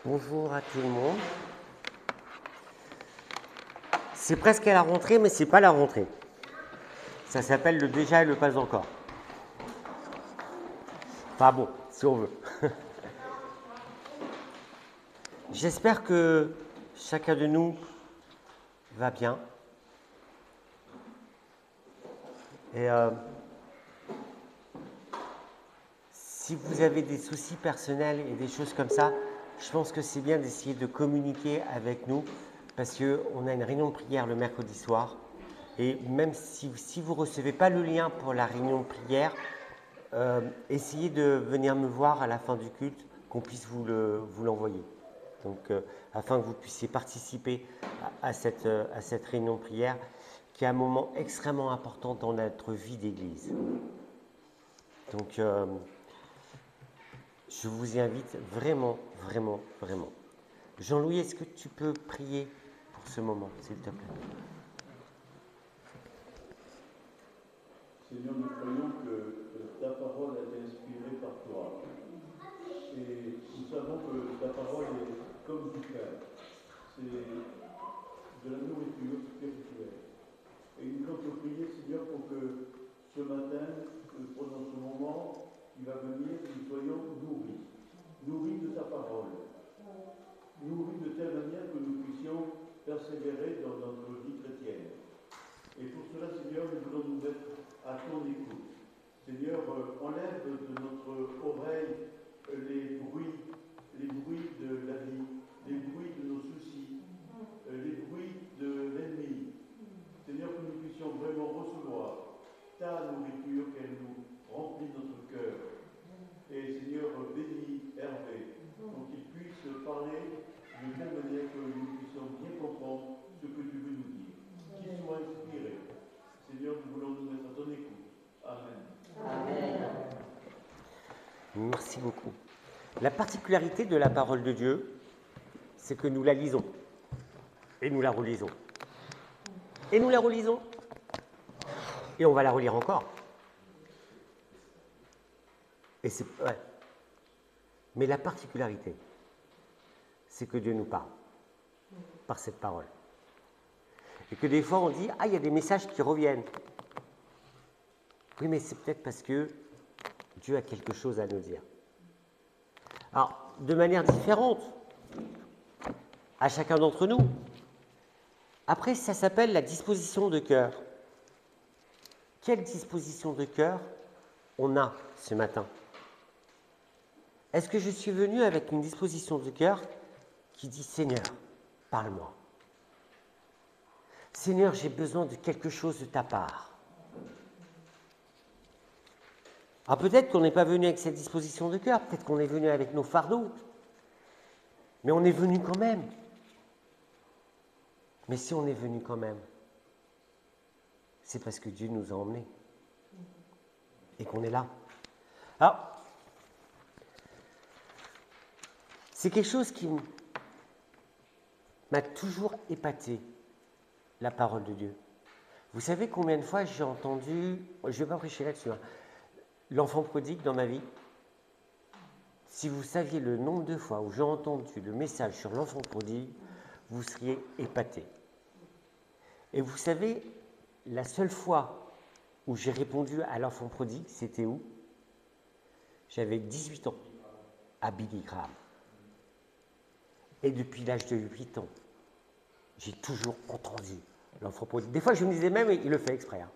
Bonjour à tout le monde. C'est presque à la rentrée, mais c'est pas la rentrée. Ça s'appelle le déjà et le pas encore. Enfin bon, si on veut. J'espère que chacun de nous va bien. Et si vous avez des soucis personnels et des choses comme ça, je pense que c'est bien d'essayer de communiquer avec nous parce qu'on a une réunion de prière le mercredi soir. Et même si vous ne recevez pas le lien pour la réunion de prière, essayez de venir me voir à la fin du culte, qu'on puisse vous l'envoyer. Donc, afin que vous puissiez participer à cette réunion de prière, qui est un moment extrêmement important dans notre vie d'Église. Donc, je vous y invite vraiment, vraiment, vraiment. Jean-Louis, est-ce que tu peux prier pour ce moment, s'il te plaît? Seigneur, nous croyons que ta parole a été inspirée par toi. Et nous savons que ta parole est comme du fer. C'est de la nourriture spirituelle. Et nous voulons te prier, Seigneur, pour que ce matin, pendant ce moment qui va venir, nous soyons nourris. Nourris de ta parole. Nourris de telle manière que nous puissions persévérer dans notre vie chrétienne. Et pour cela, Seigneur, nous voulons nous mettre à ton écoute. Seigneur, enlève de notre oreille les bruits de la vie, les bruits de nos soucis, les bruits de l'ennemi. Seigneur, que nous puissions vraiment recevoir ta nourriture, qu'elle nous remplit notre cœur. Et Seigneur, bénis Hervé, pour qu'il puisse parler de telle manière que nous puissions bien comprendre ce que tu veux nous dire. Qu'il soit inspiré. Seigneur, nous voulons nous mettre à ton écoute. Amen. Amen. Merci beaucoup. La particularité de la parole de Dieu, c'est que nous la lisons. Et nous la relisons. Et nous la relisons. Et on va la relire encore. Et c'est, ouais. Mais la particularité, c'est que Dieu nous parle par cette parole. Et que des fois on dit, ah, il y a des messages qui reviennent. Oui, mais c'est peut-être parce que Dieu a quelque chose à nous dire. Alors, de manière différente, à chacun d'entre nous. Après, ça s'appelle la disposition de cœur. Quelle disposition de cœur on a ce matin? Est-ce que je suis venu avec une disposition de cœur qui dit, Seigneur, parle-moi. Seigneur, j'ai besoin de quelque chose de ta part. Alors peut-être qu'on n'est pas venu avec cette disposition de cœur, peut-être qu'on est venu avec nos fardeaux, mais on est venu quand même. Mais si on est venu quand même, c'est parce que Dieu nous a emmenés et qu'on est là. Alors, c'est quelque chose qui m'a toujours épaté, la parole de Dieu. Vous savez combien de fois j'ai entendu, je ne vais pas prêcher là-dessus, hein, l'enfant prodigue dans ma vie? Si vous saviez le nombre de fois où j'ai entendu le message sur l'enfant prodigue, vous seriez épatés. Et vous savez, la seule fois où j'ai répondu à l'enfant prodigue, c'était où? J'avais 18 ans, à Billy Graham. Et depuis l'âge de 8 ans, j'ai toujours entendu l'enfant prodigue. Des fois, je me disais même, il le fait exprès. Hein.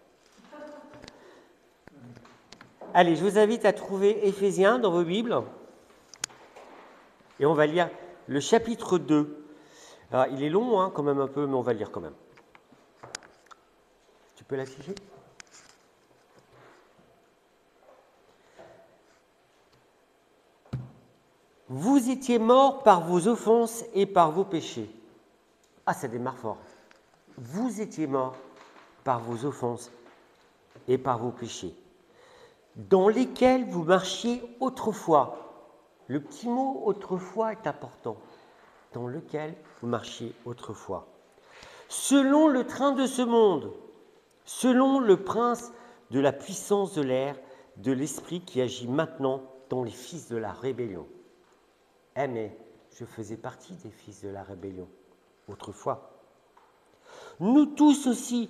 Allez, je vous invite à trouver Éphésiens dans vos Bibles. Et on va lire le chapitre 2. Alors, il est long, hein, quand même un peu, mais on va le lire quand même. Tu peux l'afficher? Vous étiez morts par vos offenses et par vos péchés. Ah, ça démarre fort. Vous étiez morts par vos offenses et par vos péchés, dans lesquels vous marchiez autrefois. Le petit mot autrefois est important. Dans lequel vous marchiez autrefois. Selon le train de ce monde, selon le prince de la puissance de l'air, de l'esprit qui agit maintenant dans les fils de la rébellion. Eh mais je faisais partie des fils de la rébellion, autrefois. Nous tous aussi,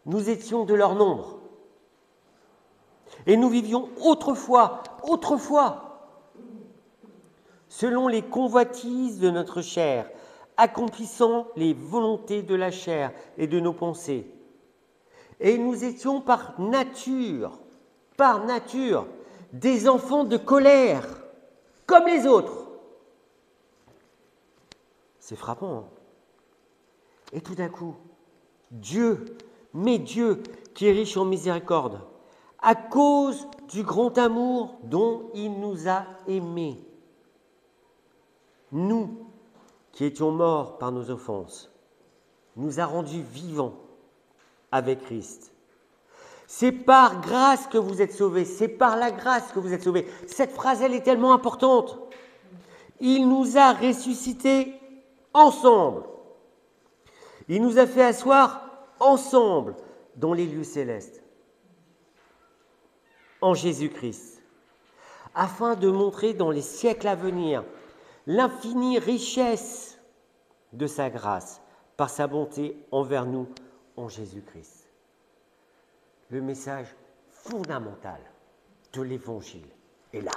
nous étions de leur nombre. Et nous vivions autrefois, selon les convoitises de notre chair, accomplissant les volontés de la chair et de nos pensées. Et nous étions par nature, des enfants de colère, comme les autres. C'est frappant, hein? Et tout d'un coup, Dieu, qui est riche en miséricorde, à cause du grand amour dont il nous a aimés, nous, qui étions morts par nos offenses, nous a rendus vivants avec Christ. C'est par grâce que vous êtes sauvés, c'est par la grâce que vous êtes sauvés. Cette phrase, elle est tellement importante. Il nous a ressuscités ensemble. Il nous a fait asseoir ensemble dans les lieux célestes, en Jésus-Christ, afin de montrer dans les siècles à venir l'infinie richesse de sa grâce par sa bonté envers nous en Jésus-Christ. Le message fondamental de l'Évangile est là.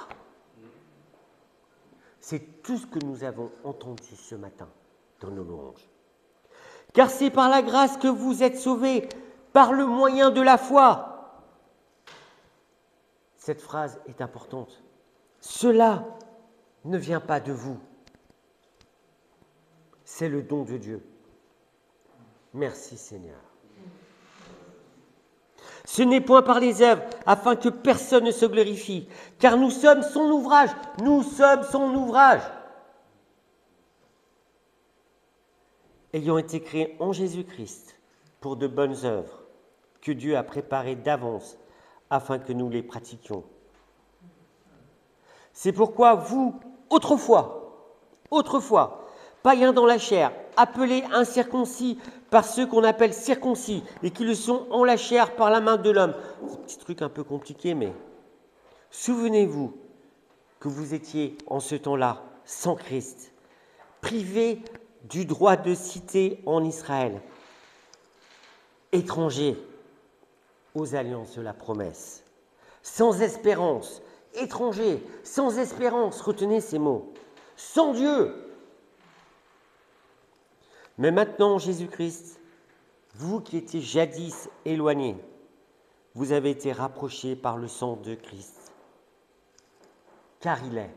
C'est tout ce que nous avons entendu ce matin dans nos louanges. Car c'est par la grâce que vous êtes sauvés, par le moyen de la foi. Cette phrase est importante. Cela ne vient pas de vous. C'est le don de Dieu. Merci Seigneur. Ce n'est point par les œuvres, afin que personne ne se glorifie, car nous sommes son ouvrage. Nous sommes son ouvrage. Ayant été créés en Jésus-Christ pour de bonnes œuvres, que Dieu a préparées d'avance, afin que nous les pratiquions. C'est pourquoi vous, autrefois, païens dans la chair, appelés incirconcis par ceux qu'on appelle circoncis et qui le sont en la chair par la main de l'homme. C'est un petit truc un peu compliqué, mais souvenez-vous que vous étiez en ce temps-là sans Christ, privés du droit de cité en Israël, étrangers aux alliances de la promesse, sans espérance, étrangers, sans espérance, retenez ces mots, sans Dieu. Mais maintenant, Jésus-Christ, vous qui étiez jadis éloignés, vous avez été rapprochés par le sang de Christ. Car il est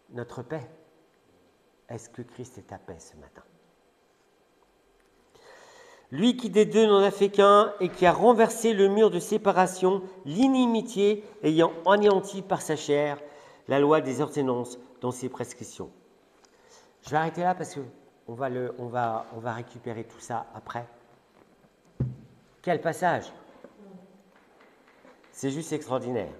notre paix. Est-ce que Christ est ta paix ce matin? Lui qui des deux n'en a fait qu'un et qui a renversé le mur de séparation, l'inimitié ayant anéanti par sa chair la loi des ordonnances dans ses prescriptions. Je vais arrêter là parce que on va récupérer tout ça après. Quel passage! C'est juste extraordinaire.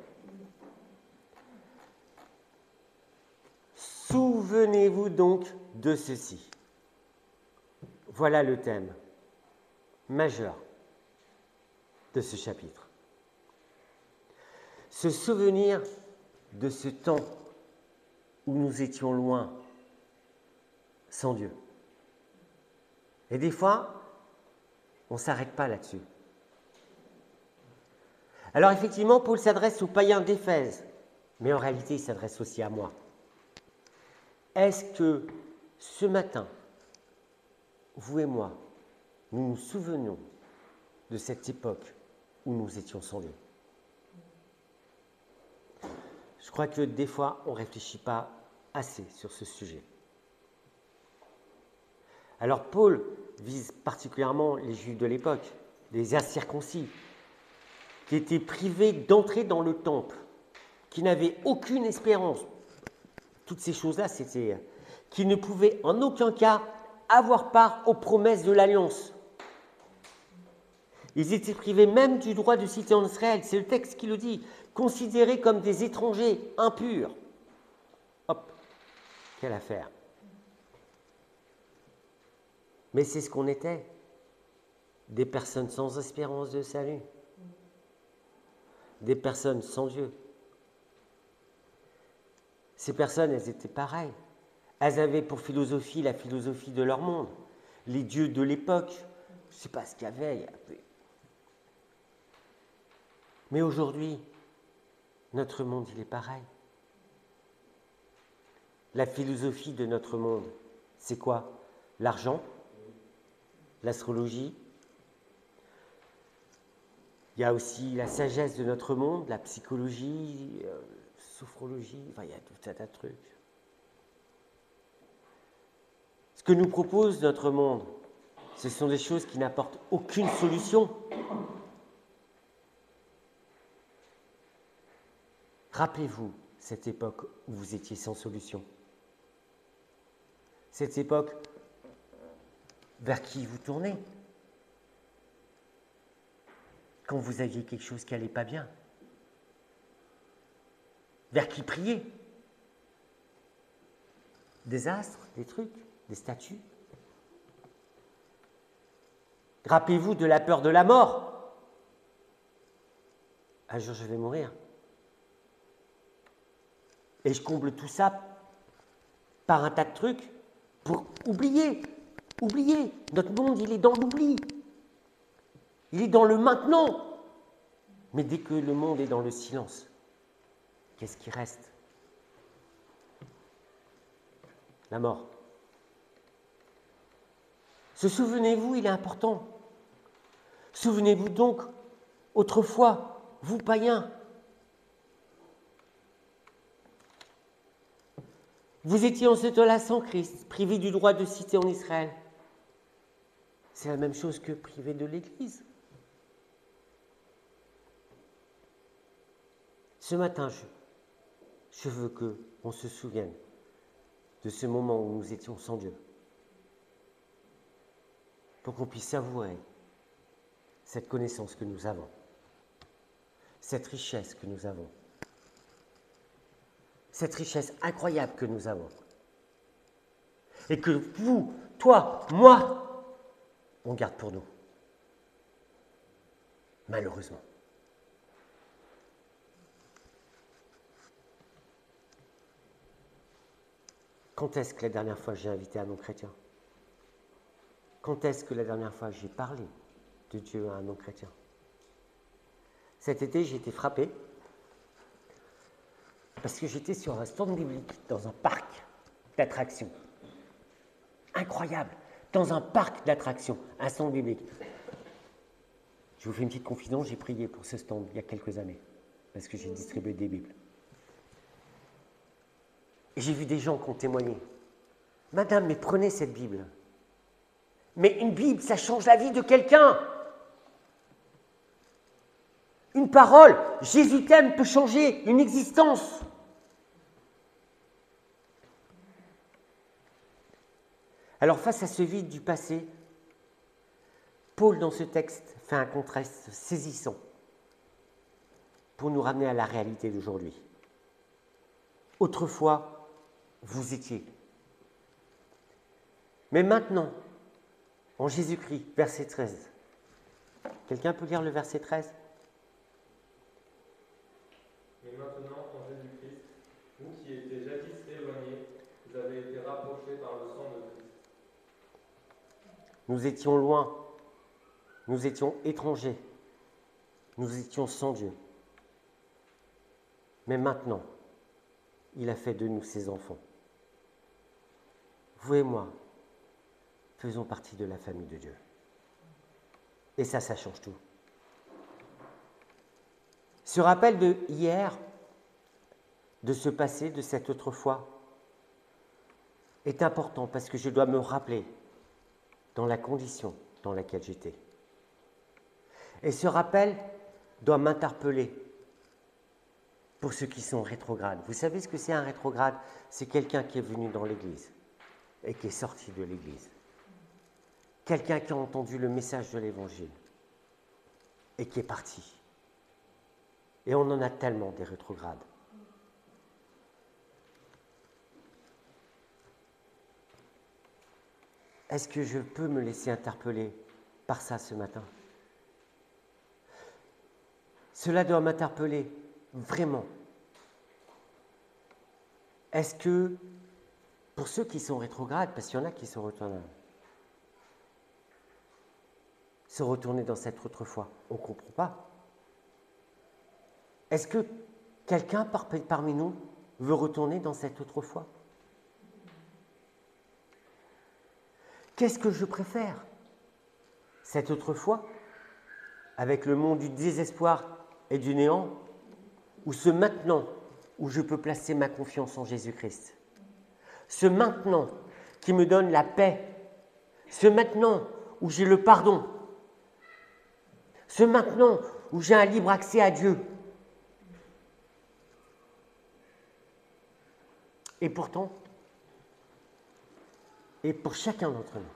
Souvenez-vous donc de ceci. Voilà le thème majeur de ce chapitre. Se souvenir de ce temps où nous étions loin, sans Dieu. Et des fois, on ne s'arrête pas là-dessus. Alors effectivement, Paul s'adresse aux païens d'Éphèse, mais en réalité, il s'adresse aussi à moi. Est-ce que ce matin, vous et moi, nous nous souvenons de cette époque où nous étions sans Dieu? Je crois que des fois, on ne réfléchit pas assez sur ce sujet. Alors Paul vise particulièrement les Juifs de l'époque, les incirconcis, qui étaient privés d'entrer dans le temple, qui n'avaient aucune espérance. Toutes ces choses-là, c'était qui ne pouvaient en aucun cas avoir part aux promesses de l'Alliance. Ils étaient privés même du droit de cité en Israël, c'est le texte qui le dit, considérés comme des étrangers impurs. Hop, quelle affaire! Mais c'est ce qu'on était, des personnes sans espérance de salut, des personnes sans Dieu. Ces personnes, elles étaient pareilles. Elles avaient pour philosophie la philosophie de leur monde, les dieux de l'époque. Je ne sais pas ce qu'il y avait. Mais aujourd'hui, notre monde, il est pareil. La philosophie de notre monde, c'est quoi? L'argent, l'astrologie. Il y a aussi la sagesse de notre monde, la psychologie, sophrologie, enfin, il y a tout un tas de trucs. Ce que nous propose notre monde, ce sont des choses qui n'apportent aucune solution. Rappelez-vous cette époque où vous étiez sans solution. Cette époque vers qui vous tournez quand vous aviez quelque chose qui n'allait pas bien. Vers qui prier? Des astres, des trucs, des statues. Rappelez-vous de la peur de la mort. Un jour, je vais mourir. Et je comble tout ça par un tas de trucs pour oublier. Oublier. Notre monde, il est dans l'oubli. Il est dans le maintenant. Mais dès que le monde est dans le silence, qu'est-ce qui reste? La mort. Ce souvenez-vous, il est important. Souvenez-vous donc, autrefois, vous païens, vous étiez en ce temps-là sans Christ, privé du droit de cité en Israël. C'est la même chose que privé de l'Église. Ce matin, je veux qu'on se souvienne de ce moment où nous étions sans Dieu, pour qu'on puisse savourer cette connaissance que nous avons, cette richesse que nous avons, cette richesse incroyable que nous avons, et que vous, toi, moi, on garde pour nous, malheureusement. Quand est-ce que la dernière fois j'ai invité un non-chrétien? Quand est-ce que la dernière fois j'ai parlé de Dieu à un non-chrétien? Cet été, j'ai été frappé parce que j'étais sur un stand biblique dans un parc d'attractions. Incroyable! Dans un parc d'attractions, un stand biblique. Je vous fais une petite confidence, j'ai prié pour ce stand il y a quelques années parce que j'ai distribué des Bibles. Et j'ai vu des gens qui ont témoigné. Madame, mais prenez cette Bible. Mais une Bible, ça change la vie de quelqu'un. Une parole, Jésus t'aime, peut changer une existence. Alors face à ce vide du passé, Paul dans ce texte fait un contraste saisissant pour nous ramener à la réalité d'aujourd'hui. Autrefois, vous étiez. Mais maintenant, en Jésus-Christ, verset 13. Quelqu'un peut lire le verset 13? Mais maintenant, en Jésus-Christ, vous qui étiez jadis éloignés, vous avez été rapprochés par le sang de Christ. Nous étions loin, nous étions étrangers, nous étions sans Dieu. Mais maintenant, il a fait de nous ses enfants. Vous et moi, faisons partie de la famille de Dieu. Et ça change tout. Ce rappel de hier, de ce passé, de cette autrefois, est important parce que je dois me rappeler dans la condition dans laquelle j'étais. Et ce rappel doit m'interpeller pour ceux qui sont rétrogrades. Vous savez ce que c'est un rétrograde? C'est quelqu'un qui est venu dans l'Église et qui est sorti de l'Église. Quelqu'un qui a entendu le message de l'Évangile et qui est parti. Et on en a tellement des rétrogrades. Est-ce que je peux me laisser interpeller par ça ce matin? Cela doit m'interpeller vraiment. Est-ce que pour ceux qui sont rétrogrades, parce qu'il y en a qui sont retournés, se retourner dans cette autrefois. On ne comprend pas. Est-ce que quelqu'un parmi nous veut retourner dans cette autrefois? Qu'est-ce que je préfère? Cette autrefois, avec le monde du désespoir et du néant, ou ce maintenant où je peux placer ma confiance en Jésus-Christ? Ce maintenant qui me donne la paix, ce maintenant où j'ai le pardon, ce maintenant où j'ai un libre accès à Dieu. Et pourtant, et pour chacun d'entre nous,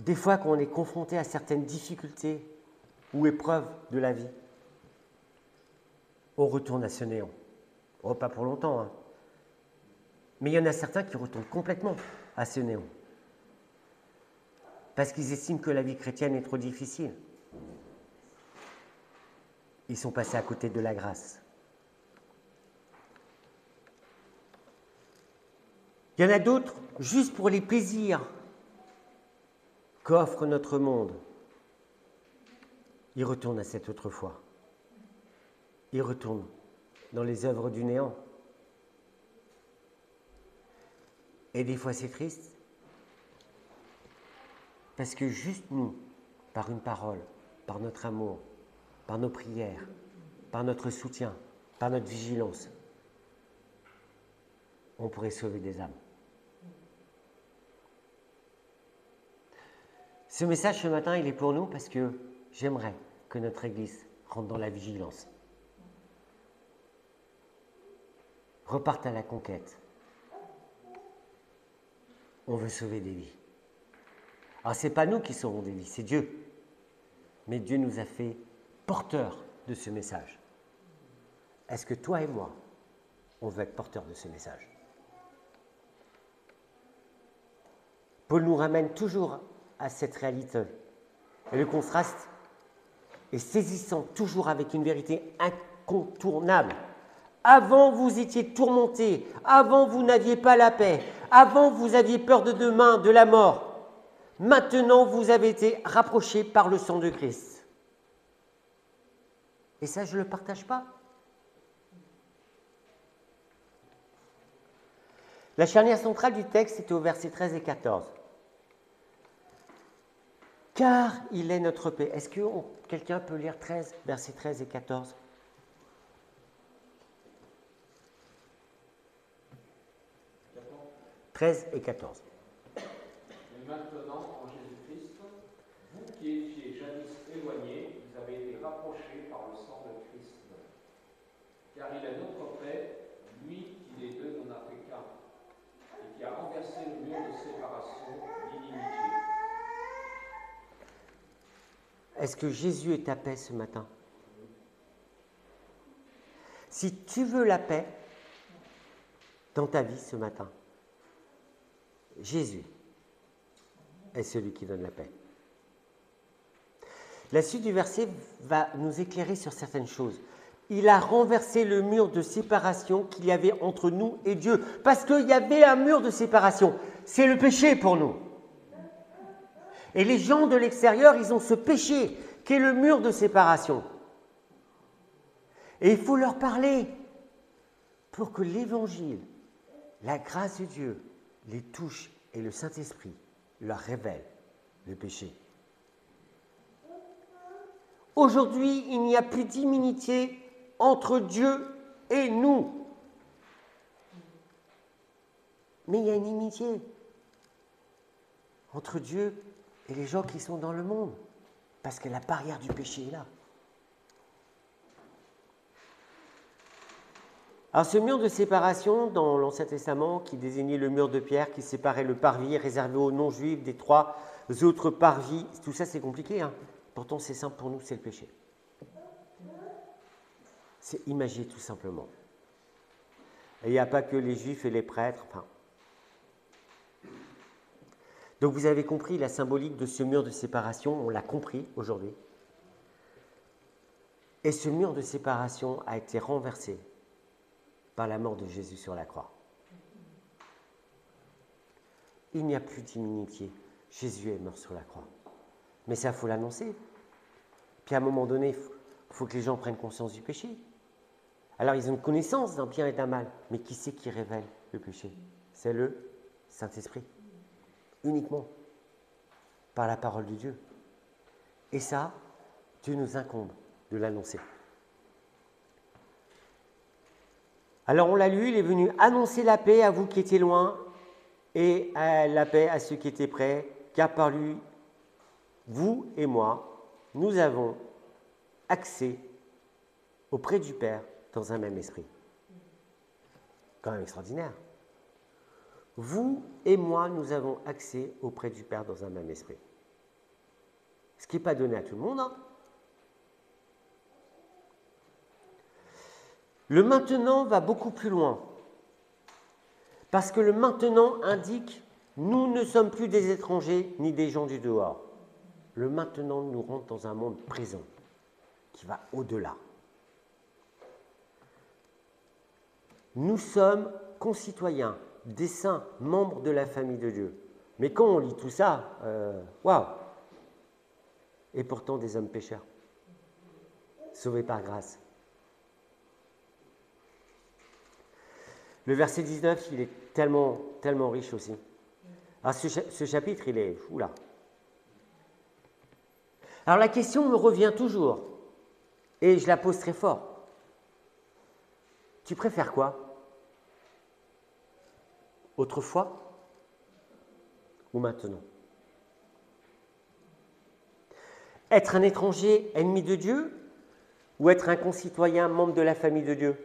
des fois qu'on est confronté à certaines difficultés ou épreuves de la vie, on retourne à ce néant. Oh, pas pour longtemps, hein. Mais il y en a certains qui retournent complètement à ce néant. Parce qu'ils estiment que la vie chrétienne est trop difficile. Ils sont passés à côté de la grâce. Il y en a d'autres, juste pour les plaisirs qu'offre notre monde, ils retournent à cette autrefois. Ils retournent dans les œuvres du néant. Et des fois c'est triste, parce que juste nous, par une parole, par notre amour, par nos prières, par notre soutien, par notre vigilance, on pourrait sauver des âmes. Ce message ce matin, il est pour nous parce que j'aimerais que notre Église rentre dans la vigilance. Reparte à la conquête. On veut sauver des vies. Alors, ce n'est pas nous qui sauvons des vies, c'est Dieu. Mais Dieu nous a fait porteurs de ce message. Est-ce que toi et moi, on veut être porteurs de ce message? Paul nous ramène toujours à cette réalité. Et le contraste est saisissant, toujours avec une vérité incontournable. Avant, vous étiez tourmentés. Avant, vous n'aviez pas la paix. Avant, vous aviez peur de demain, de la mort. Maintenant, vous avez été rapprochés par le sang de Christ. Et ça, je ne le partage pas. La charnière centrale du texte était au verset 13 et 14. Car il est notre paix. Est-ce que quelqu'un peut lire 13, versets 13 et 14? « 13 et 14. Mais maintenant, en Jésus-Christ, vous qui étiez jadis éloignés, vous avez été rapprochés par le sang de Christ. Car il est notre paix, lui qui des deux n'en a fait qu'un, et qui a renversé le mur de séparation, d'inimitié. » Est-ce que Jésus est ta paix ce matin? Si tu veux la paix dans ta vie ce matin, Jésus est celui qui donne la paix. La suite du verset va nous éclairer sur certaines choses. Il a renversé le mur de séparation qu'il y avait entre nous et Dieu. Parce qu'il y avait un mur de séparation. C'est le péché pour nous. Et les gens de l'extérieur, ils ont ce péché qui est le mur de séparation. Et il faut leur parler pour que l'évangile, la grâce de Dieu, les touche et le Saint-Esprit leur révèle le péché. Aujourd'hui, il n'y a plus d'inimitié entre Dieu et nous. Mais il y a une inimitié entre Dieu et les gens qui sont dans le monde, parce que la barrière du péché est là. Alors ce mur de séparation dans l'Ancien Testament, qui désignait le mur de pierre qui séparait le parvis réservé aux non-juifs des trois autres parvis, tout ça c'est compliqué, hein. Pourtant c'est simple pour nous, c'est le péché. C'est imagé tout simplement. Et il n'y a pas que les juifs et les prêtres, enfin. Donc vous avez compris la symbolique de ce mur de séparation, on l'a compris aujourd'hui. Et ce mur de séparation a été renversé par la mort de Jésus sur la croix. Il n'y a plus d'inimitié. Jésus est mort sur la croix. Mais ça, il faut l'annoncer. Puis à un moment donné, il faut que les gens prennent conscience du péché. Alors, ils ont une connaissance d'un bien et d'un mal. Mais qui c'est qui révèle le péché? C'est le Saint-Esprit. Uniquement. Par la parole de Dieu. Et ça, Dieu nous incombe de l'annoncer. Alors, on l'a lu, il est venu annoncer la paix à vous qui étiez loin et la paix à ceux qui étaient près, car par lui, vous et moi, nous avons accès auprès du Père dans un même esprit. Quand même extraordinaire. Vous et moi, nous avons accès auprès du Père dans un même esprit. Ce qui n'est pas donné à tout le monde. Hein. Le maintenant va beaucoup plus loin. Parce que le maintenant indique, nous ne sommes plus des étrangers ni des gens du dehors. Le maintenant nous rentre dans un monde présent qui va au-delà. Nous sommes concitoyens, des saints, membres de la famille de Dieu. Mais quand on lit tout ça, waouh! Et pourtant des hommes pécheurs, sauvés par grâce. Le verset 19, il est tellement riche aussi. Alors ce chapitre, il est oula. Alors la question me revient toujours, et je la pose très fort. Tu préfères quoi? Autrefois ou maintenant? Être un étranger ennemi de Dieu ou être un concitoyen membre de la famille de Dieu?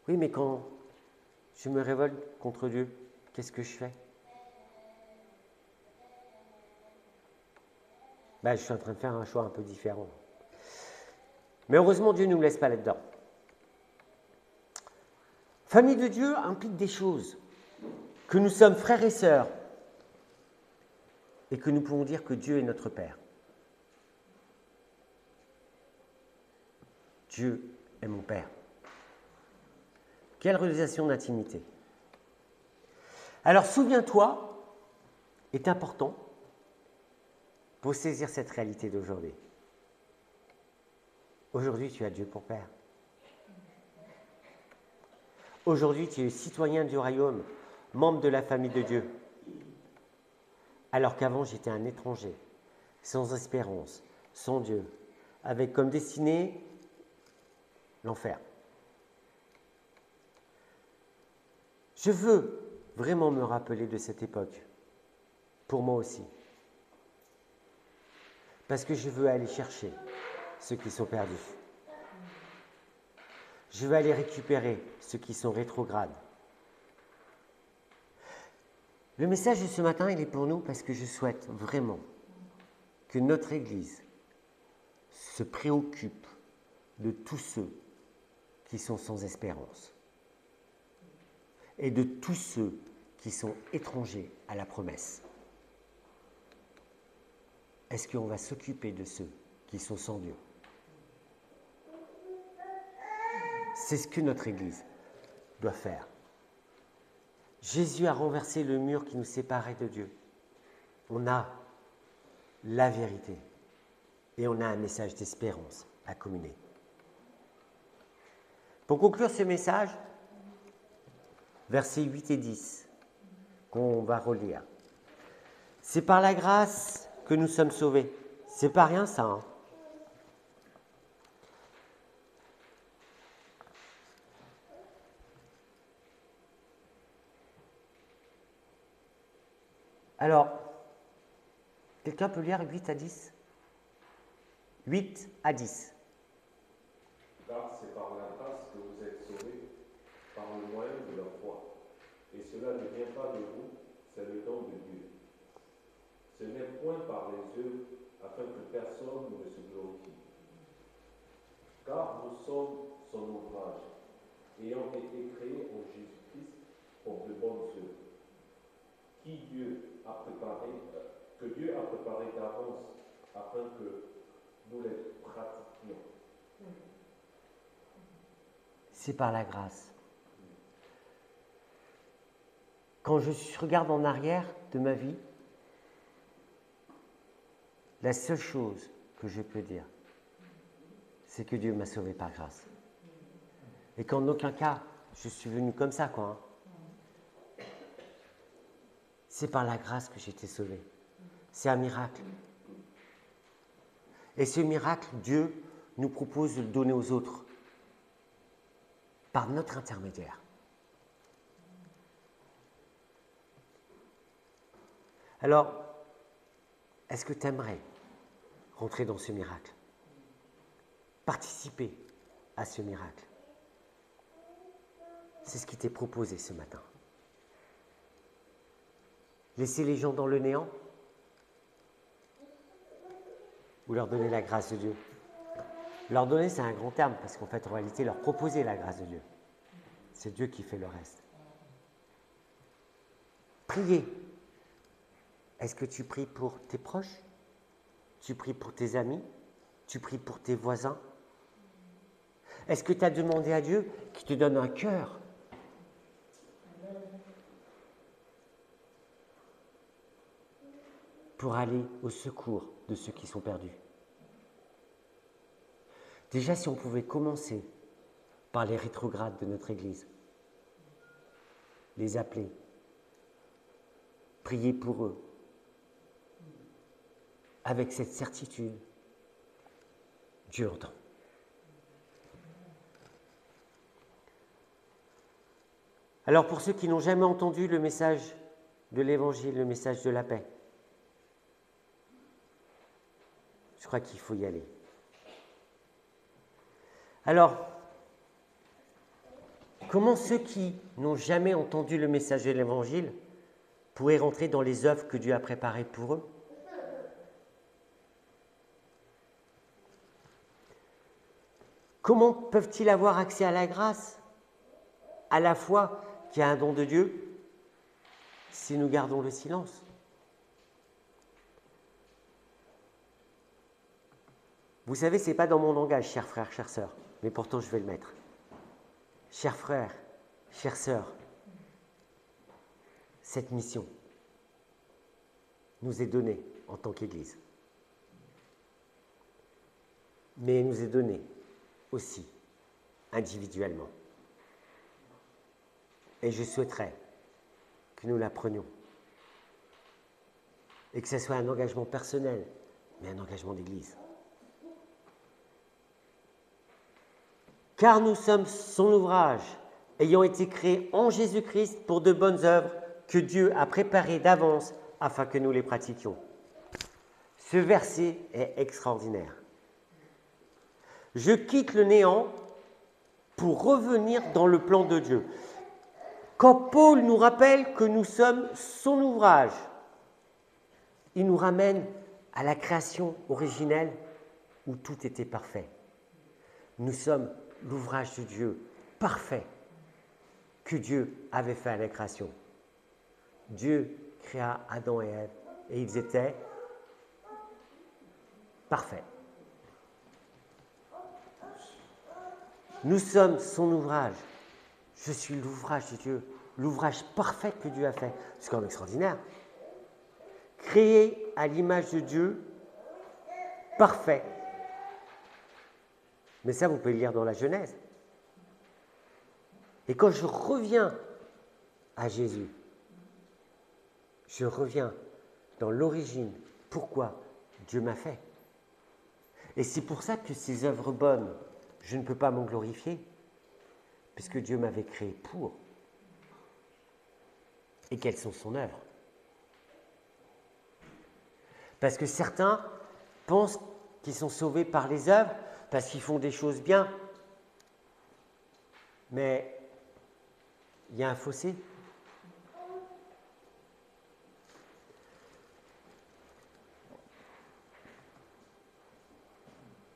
Oui, mais quand je me révolte contre Dieu, qu'est-ce que je fais? Je suis en train de faire un choix un peu différent. Mais heureusement, Dieu ne nous laisse pas là-dedans. Famille de Dieu implique des choses, que nous sommes frères et sœurs, et que nous pouvons dire que Dieu est notre Père. Dieu est mon Père. Quelle réalisation d'intimité. Alors, souviens-toi, est important pour saisir cette réalité d'aujourd'hui. Aujourd'hui, tu as Dieu pour Père. Aujourd'hui, tu es citoyen du royaume, membre de la famille de Dieu. Alors qu'avant, j'étais un étranger, sans espérance, sans Dieu, avec comme destinée l'enfer. Je veux vraiment me rappeler de cette époque, pour moi aussi. Parce que je veux aller chercher ceux qui sont perdus. Je veux aller récupérer ceux qui sont rétrogrades. Le message de ce matin, il est pour nous parce que je souhaite vraiment que notre Église se préoccupe de tous ceux qui sont sans espérance et de tous ceux qui sont étrangers à la promesse. Est-ce qu'on va s'occuper de ceux qui sont sans Dieu? C'est ce que notre Église doit faire. Jésus a renversé le mur qui nous séparait de Dieu. On a la vérité et on a un message d'espérance à communiquer. Pour conclure ce message, versets 8 et 10, qu'on va relire. C'est par la grâce que nous sommes sauvés. C'est pas rien ça, hein. Alors, quelqu'un peut lire 8 à 10? 8 à 10. Car c'est par la grâce que vous êtes sauvés, par le moyen de la foi. Et cela ne vient pas de vous, c'est le don de Dieu. Ce n'est point par les œuvres, afin que personne ne se glorifie. Car nous sommes son ouvrage, ayant été créés en Jésus-Christ pour de bonnes œuvres, que Dieu a préparé d'avance afin que nous les pratiquions. C'est par la grâce. quand je regarde en arrière de ma vie, la seule chose que je peux dire, c'est que Dieu m'a sauvé par grâce. Et qu'en aucun cas, je suis venu comme ça, quoi. C'est par la grâce que j'ai été sauvé. C'est un miracle. Et ce miracle, Dieu nous propose de le donner aux autres, par notre intermédiaire. Alors, est-ce que tu aimerais rentrer dans ce miracle? Participer à ce miracle? C'est ce qui t'est proposé ce matin. Laisser les gens dans le néant ou leur donner la grâce de Dieu? Leur donner, c'est un grand terme, parce qu'en fait, en réalité, leur proposer la grâce de Dieu. C'est Dieu qui fait le reste. Prier. Est-ce que tu pries pour tes proches? Tu pries pour tes amis? Tu pries pour tes voisins? Est-ce que tu as demandé à Dieu qu'il te donne un cœur pour aller au secours de ceux qui sont perdus? Déjà, si on pouvait commencer par les rétrogrades de notre Église, les appeler, prier pour eux, avec cette certitude, Dieu entend. Alors pour ceux qui n'ont jamais entendu le message de l'Évangile, le message de la paix, je crois qu'il faut y aller. Alors, comment ceux qui n'ont jamais entendu le message de l'Évangile pourraient rentrer dans les œuvres que Dieu a préparées pour eux? Comment peuvent-ils avoir accès à la grâce, à la foi qui est un don de Dieu, si nous gardons le silence? Vous savez, ce n'est pas dans mon langage, chers frères, chères sœurs, mais pourtant je vais le mettre. Chers frères, chères sœurs, cette mission nous est donnée en tant qu'Église, mais elle nous est donnée aussi individuellement. Et je souhaiterais que nous la prenions et que ce soit un engagement personnel, mais un engagement d'Église. Car nous sommes son ouvrage, ayant été créés en Jésus-Christ pour de bonnes œuvres que Dieu a préparées d'avance afin que nous les pratiquions. Ce verset est extraordinaire. Je quitte le néant pour revenir dans le plan de Dieu. Quand Paul nous rappelle que nous sommes son ouvrage, il nous ramène à la création originelle où tout était parfait. Nous sommes l'ouvrage de Dieu parfait que Dieu avait fait à la création. Dieu créa Adam et Ève et ils étaient parfaits. Nous sommes son ouvrage. Je suis l'ouvrage de Dieu, l'ouvrage parfait que Dieu a fait. C'est quand même extraordinaire. Créé à l'image de Dieu, parfait. Mais ça, vous pouvez le lire dans la Genèse. Et quand je reviens à Jésus, je reviens dans l'origine. Pourquoi Dieu m'a fait. Et c'est pour ça que ces œuvres bonnes, je ne peux pas m'en glorifier, puisque Dieu m'avait créé pour. Et quelles sont son œuvre? Parce que certains pensent qu'ils sont sauvés par les œuvres, parce qu'ils font des choses bien. Mais il y a un fossé.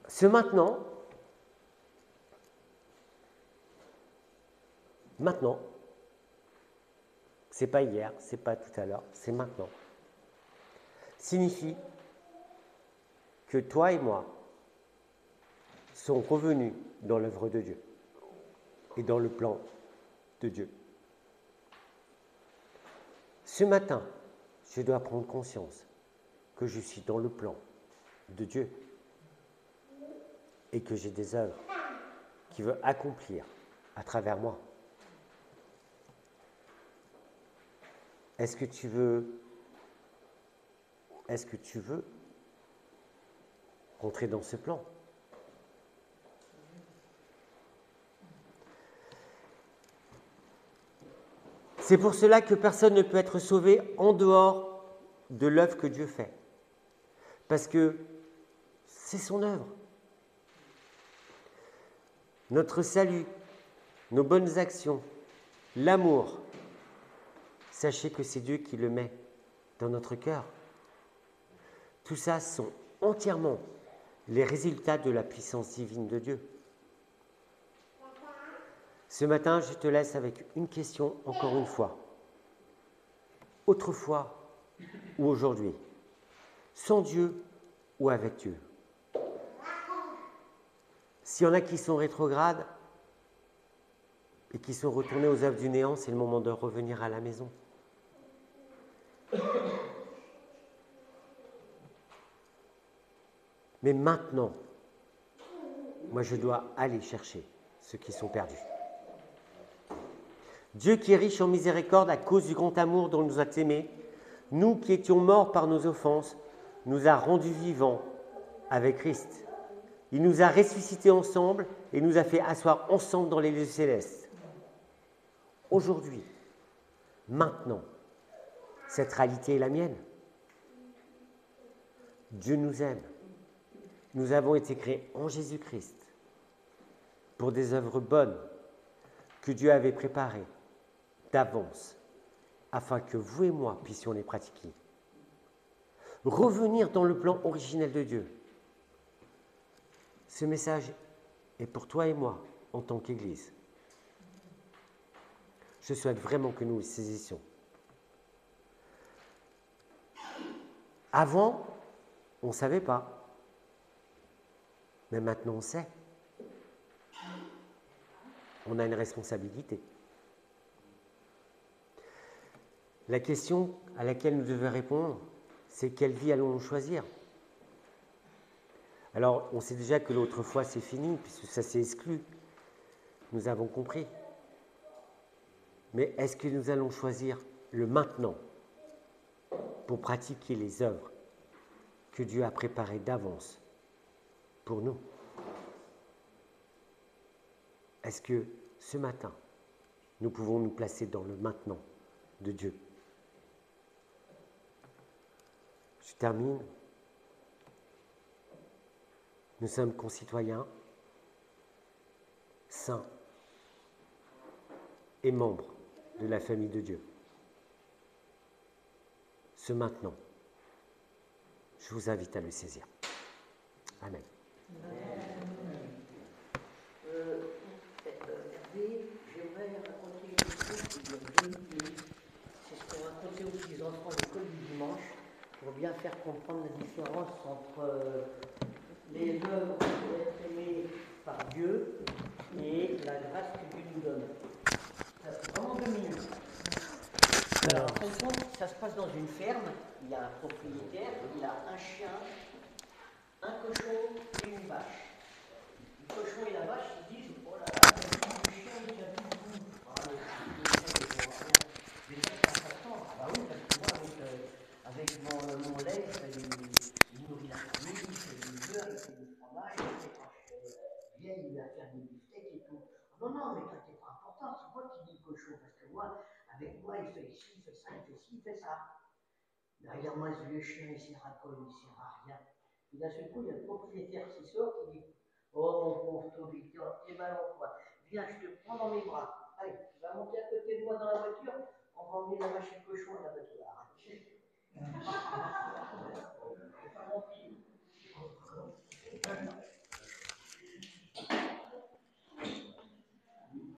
Ce maintenant, c'est pas hier, c'est pas tout à l'heure, c'est maintenant, signifie que toi et moi sont revenus dans l'œuvre de Dieu et dans le plan de Dieu. Ce matin, je dois prendre conscience que je suis dans le plan de Dieu et que j'ai des œuvres qu'il veut accomplir à travers moi. Est-ce que tu veux rentrer dans ce plan? C'est pour cela que personne ne peut être sauvé en dehors de l'œuvre que Dieu fait. Parce que c'est son œuvre. Notre salut, nos bonnes actions, l'amour, sachez que c'est Dieu qui le met dans notre cœur. Tout ça sont entièrement les résultats de la puissance divine de Dieu. Ce matin, je te laisse avec une question, encore une fois. Autrefois ou aujourd'hui, sans Dieu ou avec Dieu? S'il y en a qui sont rétrogrades et qui sont retournés aux œuvres du néant, c'est le moment de revenir à la maison. Mais maintenant, moi je dois aller chercher ceux qui sont perdus. Dieu qui est riche en miséricorde à cause du grand amour dont il nous a aimés, nous qui étions morts par nos offenses, nous a rendus vivants avec Christ. Il nous a ressuscités ensemble et nous a fait asseoir ensemble dans les lieux célestes. Aujourd'hui, maintenant, cette réalité est la mienne. Dieu nous aime. Nous avons été créés en Jésus-Christ pour des œuvres bonnes que Dieu avait préparées d'avance afin que vous et moi puissions les pratiquer. Revenir dans le plan originel de Dieu. Ce message est pour toi et moi en tant qu'Église. Je souhaite vraiment que nous le saisissions. Avant, on ne savait pas. Mais maintenant, on sait. On a une responsabilité. La question à laquelle nous devons répondre, c'est quelle vie allons-nous choisir? Alors, on sait déjà que l'autre fois, c'est fini, puisque ça s'est exclu. Nous avons compris. Mais est-ce que nous allons choisir le maintenant pour pratiquer les œuvres que Dieu a préparées d'avance pour nous? Est-ce que ce matin, nous pouvons nous placer dans le maintenant de Dieu? Je termine. Nous sommes concitoyens, saints et membres de la famille de Dieu. Ce maintenant, je vous invite à le saisir. Amen. Hervé, j'aimerais raconter une chose qui vient de Dieu. C'est ce qu'on racontait aux petits enfants à l'école du dimanche, pour bien faire comprendre la différence entre les œuvres pour être aimées par Dieu et la grâce que Dieu nous donne. Ça fait vraiment 2 minutes. Alors, en fin de compte, ça se passe dans une ferme. Il y a un propriétaire, il a un chien, un cochon et une vache. Le cochon et la vache, ils disent: oh là là, le chien, il vient tout bout. Ah, le chien, il vient rien. Déjà, ça s'attend. Ah bah oui, parce que moi, avec mon lait, il nourrit la famille, il fait du beurre, il fait du fromage, il fait quand je viens, il va faire des beefsteaks et tout. Non, non, mais toi, t'es pas important, c'est moi qui dis le cochon, parce que moi, avec moi, il fait ci, il fait ça, il fait ci, il fait ça. Derrière moi, ce vieux chien, il sert à quoi? Il sert à rien. Et d'un seul coup, il y a le propriétaire qui sort, qui dit: oh mon pauvre Toby, t'es mal en toi. Viens, je te prends dans mes bras. Allez, tu vas monter à côté de moi dans la voiture, on va emmener la vache et le cochon à la bateau-là. C'est pas mon fils.